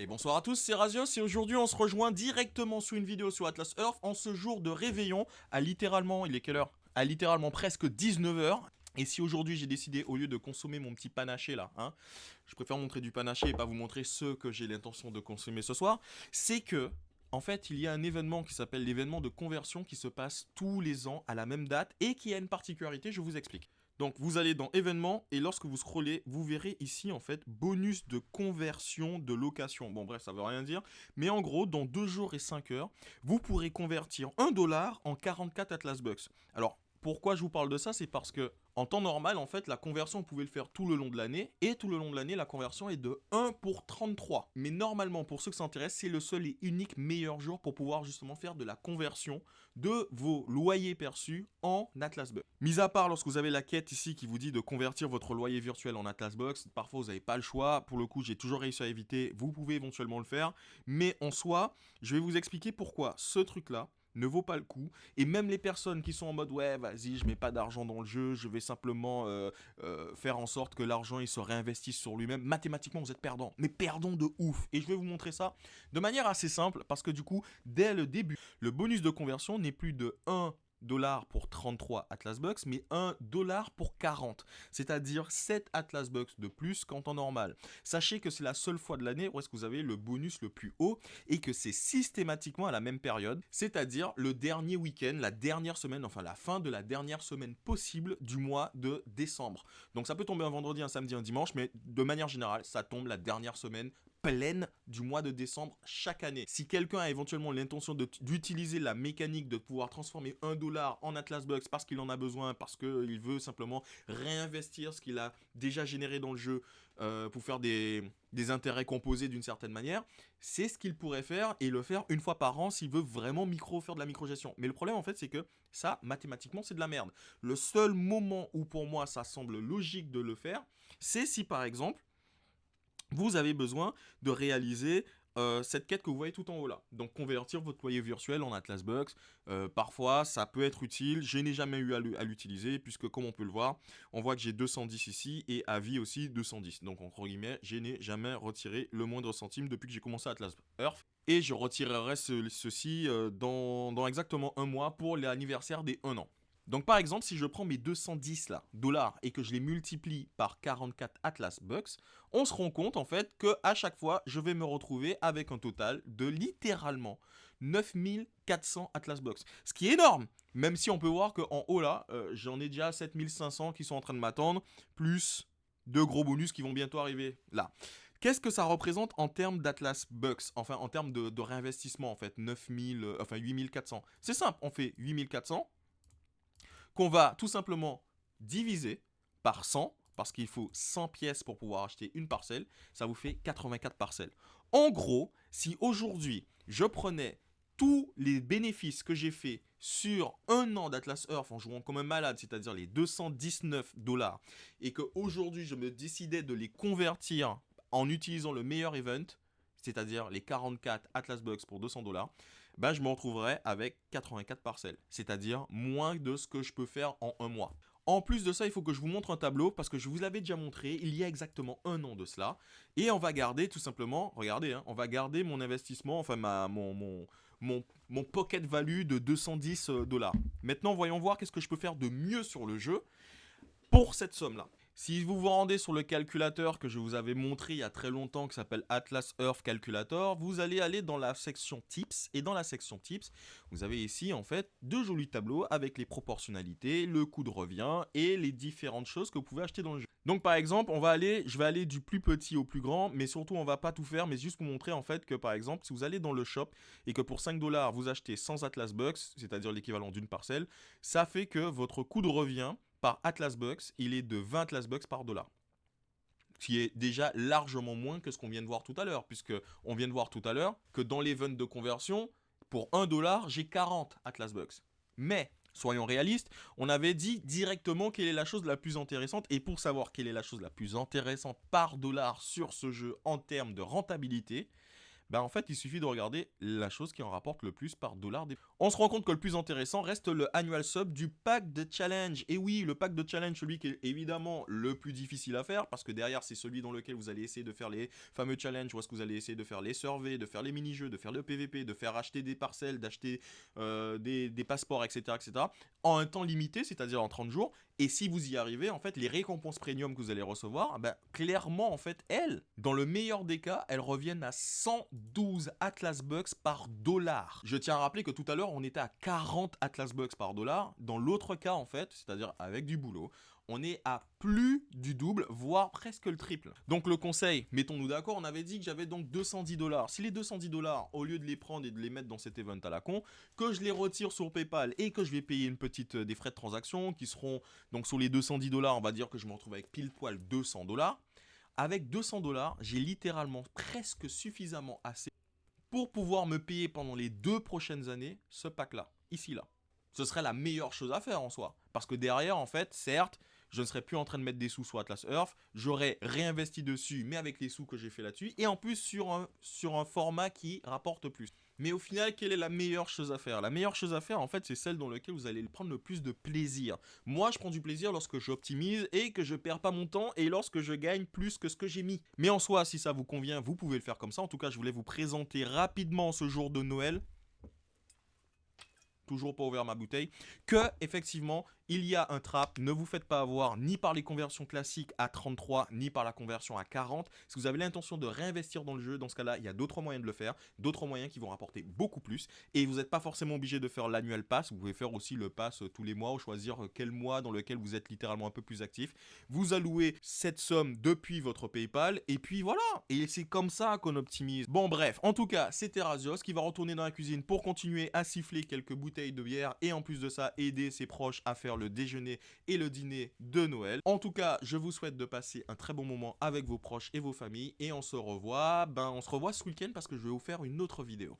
Et bonsoir à tous, c'est Razios et aujourd'hui on se rejoint directement sous une vidéo sur Atlas Earth en ce jour de réveillon à littéralement, il est quelle heure? À littéralement presque 19 h. Et si aujourd'hui j'ai décidé, au lieu de consommer mon petit panaché là, je préfère montrer du panaché et pas vous montrer ceux que j'ai l'intention de consommer ce soir, c'est que, en fait, il y a un événement qui s'appelle l'événement de conversion qui se passe tous les ans à la même date et qui a une particularité, je vous explique. Donc vous allez dans événements et lorsque vous scrollez, vous verrez ici en fait bonus de conversion de location. Bon bref, ça veut rien dire, mais en gros, dans 2 jours et 5 heures, vous pourrez convertir 1 dollar en 44 Atlas Bucks. Alors pourquoi je vous parle de ça? C'est parce que en temps normal, en fait, la conversion, vous pouvez le faire tout le long de l'année. Et tout le long de l'année, la conversion est de 1 pour 33. Mais normalement, pour ceux que ça intéresse, c'est le seul et unique meilleur jour pour pouvoir justement faire de la conversion de vos loyers perçus en Atlas Bucks. Mis à part lorsque vous avez la quête ici qui vous dit de convertir votre loyer virtuel en Atlas Bucks, parfois vous n'avez pas le choix. Pour le coup, j'ai toujours réussi à éviter. Vous pouvez éventuellement le faire. Mais en soi, je vais vous expliquer pourquoi ce truc-là ne vaut pas le coup. Et même les personnes qui sont en mode ouais, vas-y, je mets pas d'argent dans le jeu, je vais simplement faire en sorte que l'argent il se réinvestisse sur lui-même. Mathématiquement, vous êtes perdant, mais perdant de ouf. Et je vais vous montrer ça de manière assez simple parce que du coup, dès le début, le bonus de conversion n'est plus de 1 dollar pour 33 Atlas Bucks, mais 1 dollar pour 40. C'est-à-dire 7 Atlas Bucks de plus qu'en temps normal. Sachez que c'est la seule fois de l'année où est-ce que vous avez le bonus le plus haut et que c'est systématiquement à la même période, c'est-à-dire le dernier week-end, la dernière semaine, enfin la fin de la dernière semaine possible du mois de décembre. Donc ça peut tomber un vendredi, un samedi, un dimanche, mais de manière générale, ça tombe la dernière semaine pleine du mois de décembre chaque année. Si quelqu'un a éventuellement l'intention d'utiliser la mécanique de pouvoir transformer 1 dollar en Atlas Bucks parce qu'il en a besoin, parce qu'il veut simplement réinvestir ce qu'il a déjà généré dans le jeu pour faire des intérêts composés d'une certaine manière, c'est ce qu'il pourrait faire et le faire une fois par an s'il veut vraiment faire de la micro-gestion. Mais le problème en fait c'est que ça, mathématiquement, c'est de la merde. Le seul moment où pour moi ça semble logique de le faire, c'est si par exemple vous avez besoin de réaliser cette quête que vous voyez tout en haut là. Donc convertir votre loyer virtuel en Atlas Bucks. Parfois ça peut être utile, je n'ai jamais eu à l'utiliser puisque comme on peut le voir, on voit que j'ai 210 ici et à vie aussi 210. Donc entre guillemets, je n'ai jamais retiré le moindre centime depuis que j'ai commencé Atlas Earth. Et je retirerai ceci dans exactement un mois pour l'anniversaire des 1 an. Donc par exemple, si je prends mes 210 là, dollars et que je les multiplie par 44 Atlas Bucks, on se rend compte en fait que à chaque fois, je vais me retrouver avec un total de littéralement 9400 Atlas Bucks. Ce qui est énorme, même si on peut voir qu'en haut là, j'en ai déjà 7500 qui sont en train de m'attendre, plus deux gros bonus qui vont bientôt arriver là. Qu'est-ce que ça représente en termes d'Atlas Bucks? Enfin, en termes de réinvestissement, en fait, 9000, enfin 8400. C'est simple, on fait 8400 qu'on va tout simplement diviser par 100, parce qu'il faut 100 pièces pour pouvoir acheter une parcelle, ça vous fait 84 parcelles. En gros, si aujourd'hui je prenais tous les bénéfices que j'ai fait sur un an d'Atlas Earth en jouant comme un malade, c'est-à-dire les 219 dollars, et qu'aujourd'hui je me décidais de les convertir en utilisant le meilleur event, c'est-à-dire les 44 Atlas Bucks pour 200 dollars, bah, je me retrouverai avec 84 parcelles, c'est-à-dire moins de ce que je peux faire en un mois. En plus de ça, il faut que je vous montre un tableau parce que je vous l'avais déjà montré il y a exactement un an de cela. Et on va garder tout simplement, regardez, on va garder mon investissement, enfin mon pocket value de 210 dollars. Maintenant, voyons voir qu'est-ce que je peux faire de mieux sur le jeu pour cette somme-là. Si vous vous rendez sur le calculateur que je vous avais montré il y a très longtemps qui s'appelle Atlas Earth Calculator, vous allez aller dans la section Tips et dans la section Tips, vous avez ici en fait deux jolis tableaux avec les proportionnalités, le coût de revient et les différentes choses que vous pouvez acheter dans le jeu. Donc par exemple, je vais aller du plus petit au plus grand, mais surtout on va pas tout faire, mais juste vous montrer en fait que par exemple, si vous allez dans le shop et que pour 5 dollars vous achetez 100 Atlas Bucks, c'est-à-dire l'équivalent d'une parcelle, ça fait que votre coût de revient par Atlas Bucks, il est de 20 Atlas Bucks par dollar. Ce qui est déjà largement moins que ce qu'on vient de voir tout à l'heure, puisque on vient de voir tout à l'heure que dans l'event de conversion, pour 1 dollar, j'ai 40 Atlas Bucks. Mais, soyons réalistes, on avait dit directement quelle est la chose la plus intéressante, et pour savoir quelle est la chose la plus intéressante par dollar sur ce jeu en termes de rentabilité, bah en fait il suffit de regarder la chose qui en rapporte le plus par dollar. On se rend compte que le plus intéressant reste le annual sub du pack de challenge. Et oui, le pack de challenge, celui qui est évidemment le plus difficile à faire, parce que derrière c'est celui dans lequel vous allez essayer de faire les fameux challenges, où est-ce que vous allez essayer de faire les surveys, de faire les mini-jeux, de faire le PVP, de faire acheter des parcelles, d'acheter des passeports, etc., etc. en un temps limité, c'est-à-dire en 30 jours. Et si vous y arrivez, en fait, les récompenses premium que vous allez recevoir, ben, clairement, en fait, elles, dans le meilleur des cas, elles reviennent à 112 Atlas Bucks par dollar. Je tiens à rappeler que tout à l'heure, on était à 40 Atlas Bucks par dollar. Dans l'autre cas, en fait, c'est-à-dire avec du boulot, on est à plus du double, voire presque le triple. Donc le conseil, mettons-nous d'accord, on avait dit que j'avais donc 210 dollars. Si les 210 dollars, au lieu de les prendre et de les mettre dans cet event à la con, que je les retire sur PayPal et que je vais payer une petite des frais de transaction qui seront donc sur les 210 dollars, on va dire que je me retrouve avec pile poil 200 dollars. Avec 200 dollars, j'ai littéralement presque suffisamment assez pour pouvoir me payer pendant les 2 prochaines années ce pack-là, ici-là. Ce serait la meilleure chose à faire en soi. Parce que derrière, en fait, certes, je ne serais plus en train de mettre des sous sur Atlas Earth, j'aurais réinvesti dessus, mais avec les sous que j'ai fait là-dessus, et en plus sur un format qui rapporte plus. Mais au final, quelle est la meilleure chose à faire? La meilleure chose à faire, en fait, c'est celle dans laquelle vous allez prendre le plus de plaisir. Moi, je prends du plaisir lorsque j'optimise et que je perds pas mon temps et lorsque je gagne plus que ce que j'ai mis. Mais en soi, si ça vous convient, vous pouvez le faire comme ça. En tout cas, je voulais vous présenter rapidement ce jour de Noël. Toujours pas ouvert ma bouteille, que effectivement il y a un trap, ne vous faites pas avoir ni par les conversions classiques à 33, ni par la conversion à 40. Si vous avez l'intention de réinvestir dans le jeu, dans ce cas-là, il y a d'autres moyens de le faire, d'autres moyens qui vont rapporter beaucoup plus, et vous n'êtes pas forcément obligé de faire l'annual pass, vous pouvez faire aussi le pass tous les mois, ou choisir quel mois dans lequel vous êtes littéralement un peu plus actif. Vous allouez cette somme depuis votre PayPal, et puis voilà, et c'est comme ça qu'on optimise. Bon bref, en tout cas, c'est Terrazios qui va retourner dans la cuisine pour continuer à siffler quelques bouteilles de bière, et en plus de ça, aider ses proches à faire le déjeuner et le dîner de Noël. En tout cas, je vous souhaite de passer un très bon moment avec vos proches et vos familles, et on se revoit ce week-end parce que je vais vous faire une autre vidéo.